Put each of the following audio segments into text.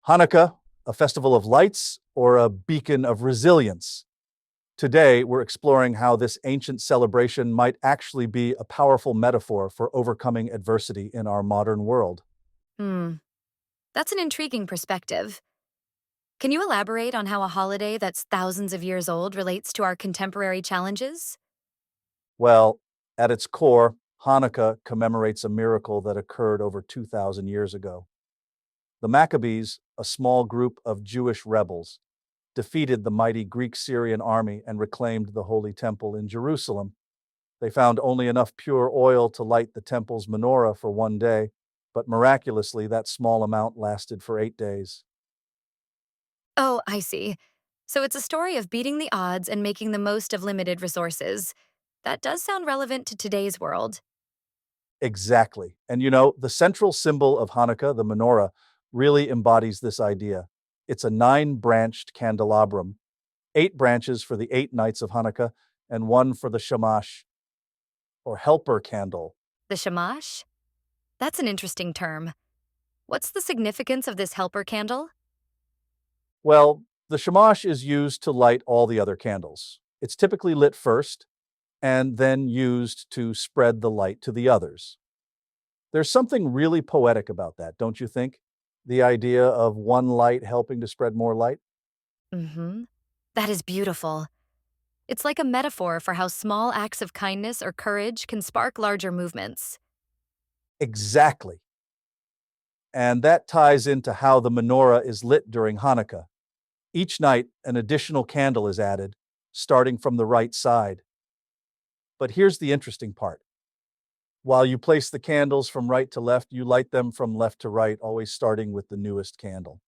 Hanukkah, a festival of lights or a beacon of resilience? Today, we're exploring how this ancient celebration might actually be a powerful metaphor for overcoming adversity in our modern world. Hmm, that's an intriguing perspective. Can you elaborate on how a holiday that's thousands of years old relates to our contemporary challenges? Well, at its core, Hanukkah commemorates a miracle that occurred over 2,000 years ago. The Maccabees, a small group of Jewish rebels, defeated the mighty Greek Syrian army and reclaimed the Holy Temple in Jerusalem. They found only enough pure oil to light the temple's menorah for one day, but miraculously, that small amount lasted for 8 days. Oh, I see. So it's a story of beating the odds and making the most of limited resources. That does sound relevant to today's world. Exactly. And the central symbol of Hanukkah, the menorah, really embodies this idea. It's a nine-branched candelabrum, eight branches for the 8 nights of Hanukkah, and one for the shamash, or helper candle. The shamash? That's an interesting term. What's the significance of this helper candle? Well, the shamash is used to light all the other candles. It's typically lit first and then used to spread the light to the others. There's something really poetic about that, don't you think? The idea of one light helping to spread more light? Mm-hmm. That is beautiful. It's like a metaphor for how small acts of kindness or courage can spark larger movements. Exactly. And that ties into how the menorah is lit during Hanukkah. Each night, an additional candle is added, starting from the right side. But here's the interesting part. While you place the candles from right to left, you light them from left to right, always starting with the newest candle.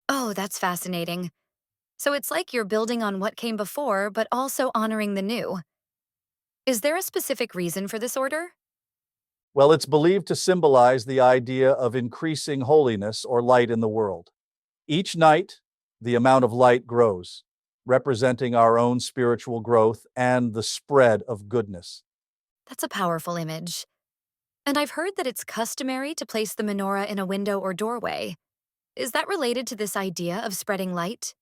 Oh, that's fascinating. So it's like you're building on what came before, but also honoring the new. Is there a specific reason for this order? Well, it's believed to symbolize the idea of increasing holiness or light in the world. Each night, the amount of light grows, representing our own spiritual growth and the spread of goodness. That's a powerful image. And I've heard that it's customary to place the menorah in a window or doorway. Is that related to this idea of spreading light?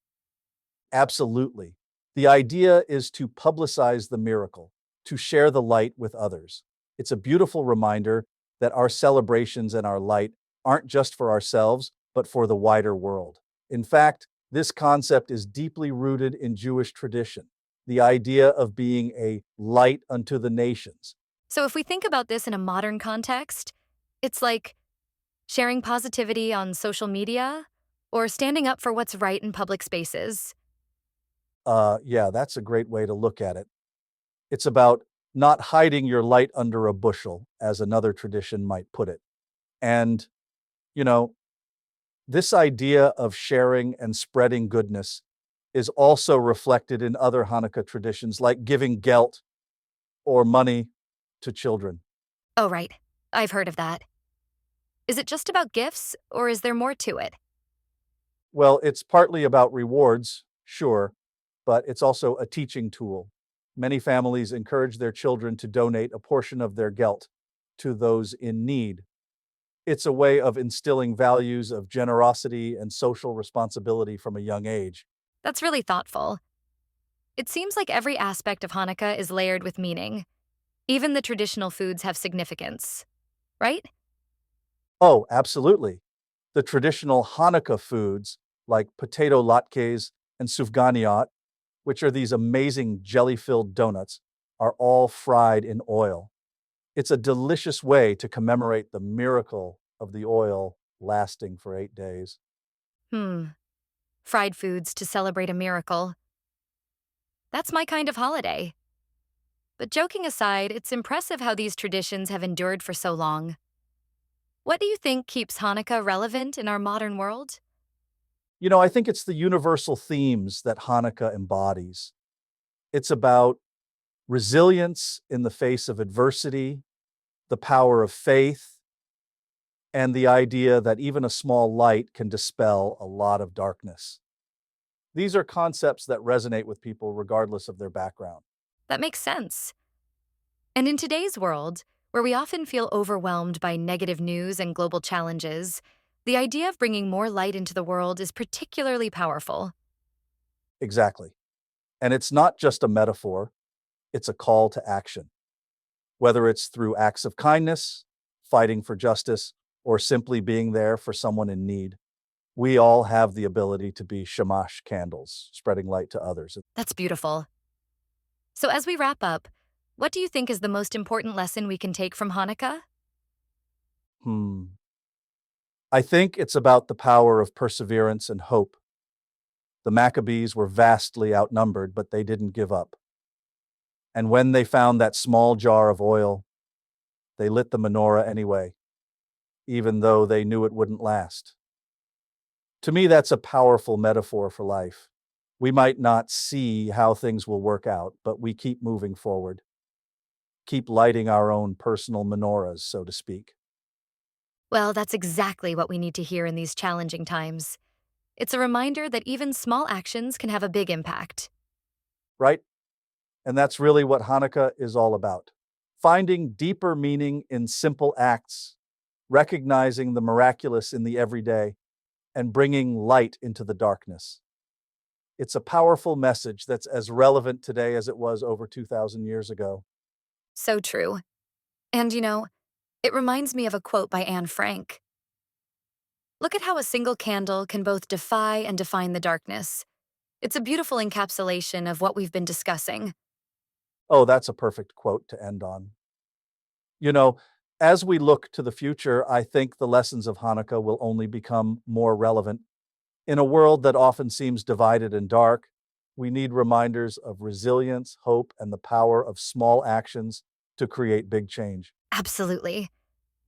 Absolutely. The idea is to publicize the miracle, to share the light with others. It's a beautiful reminder that our celebrations and our light aren't just for ourselves, but for the wider world. In fact, this concept is deeply rooted in Jewish tradition, the idea of being a light unto the nations. So if we think about this in a modern context, it's like sharing positivity on social media or standing up for what's right in public spaces. Yeah, that's a great way to look at it. It's about not hiding your light under a bushel, as another tradition might put it. And, you know, this idea of sharing and spreading goodness is also reflected in other Hanukkah traditions, like giving gelt or money to children. Oh, right. I've heard of that. Is it just about gifts, or is there more to it? Well, it's partly about rewards, sure, but it's also a teaching tool. Many families encourage their children to donate a portion of their gelt to those in need. It's a way of instilling values of generosity and social responsibility from a young age. That's really thoughtful. It seems like every aspect of Hanukkah is layered with meaning. Even the traditional foods have significance, right? Oh, absolutely. The traditional Hanukkah foods like potato latkes and sufganiyot, which are these amazing jelly-filled donuts, are all fried in oil. It's a delicious way to commemorate the miracle of the oil lasting for 8 days. Hmm. Fried foods to celebrate a miracle. That's my kind of holiday. But joking aside, it's impressive how these traditions have endured for so long. What do you think keeps Hanukkah relevant in our modern world? I think it's the universal themes that Hanukkah embodies. It's about resilience in the face of adversity, the power of faith, and the idea that even a small light can dispel a lot of darkness. These are concepts that resonate with people regardless of their background. That makes sense. And in today's world, where we often feel overwhelmed by negative news and global challenges, The idea of bringing more light into the world is particularly powerful. Exactly. And it's not just a metaphor, it's a call to action. Whether it's through acts of kindness, fighting for justice, or simply being there for someone in need, we all have the ability to be shamash candles, spreading light to others. That's beautiful. So, as we wrap up, what do you think is the most important lesson we can take from Hanukkah? Hmm. I think it's about the power of perseverance and hope. The Maccabees were vastly outnumbered, but they didn't give up. And when they found that small jar of oil, they lit the menorah anyway, even though they knew it wouldn't last. To me, that's a powerful metaphor for life. We might not see how things will work out, but we keep moving forward, keep lighting our own personal menorahs, so to speak. Well, that's exactly what we need to hear in these challenging times. It's a reminder that even small actions can have a big impact. Right? And that's really what Hanukkah is all about. Finding deeper meaning in simple acts, recognizing the miraculous in the everyday, and bringing light into the darkness. It's a powerful message that's as relevant today as it was over 2,000 years ago. So true. And it reminds me of a quote by Anne Frank. Look at how a single candle can both defy and define the darkness. It's a beautiful encapsulation of what we've been discussing. Oh, that's a perfect quote to end on. You know, as we look to the future, I think the lessons of Hanukkah will only become more relevant. In a world that often seems divided and dark, we need reminders of resilience, hope, and the power of small actions to create big change. Absolutely.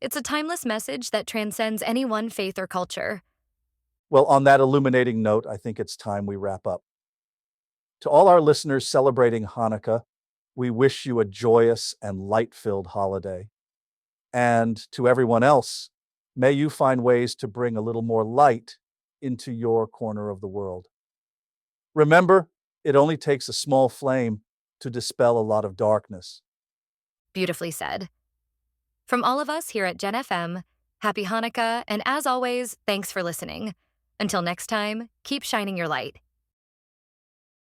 It's a timeless message that transcends any one faith or culture. Well, on that illuminating note, I think it's time we wrap up. To all our listeners celebrating Hanukkah, we wish you a joyous and light filled holiday. And to everyone else, may you find ways to bring a little more light into your corner of the world. Remember, it only takes a small flame to dispel a lot of darkness. Beautifully said. From all of us here at Gen FM, happy Hanukkah, and as always, thanks for listening. Until next time, keep shining your light.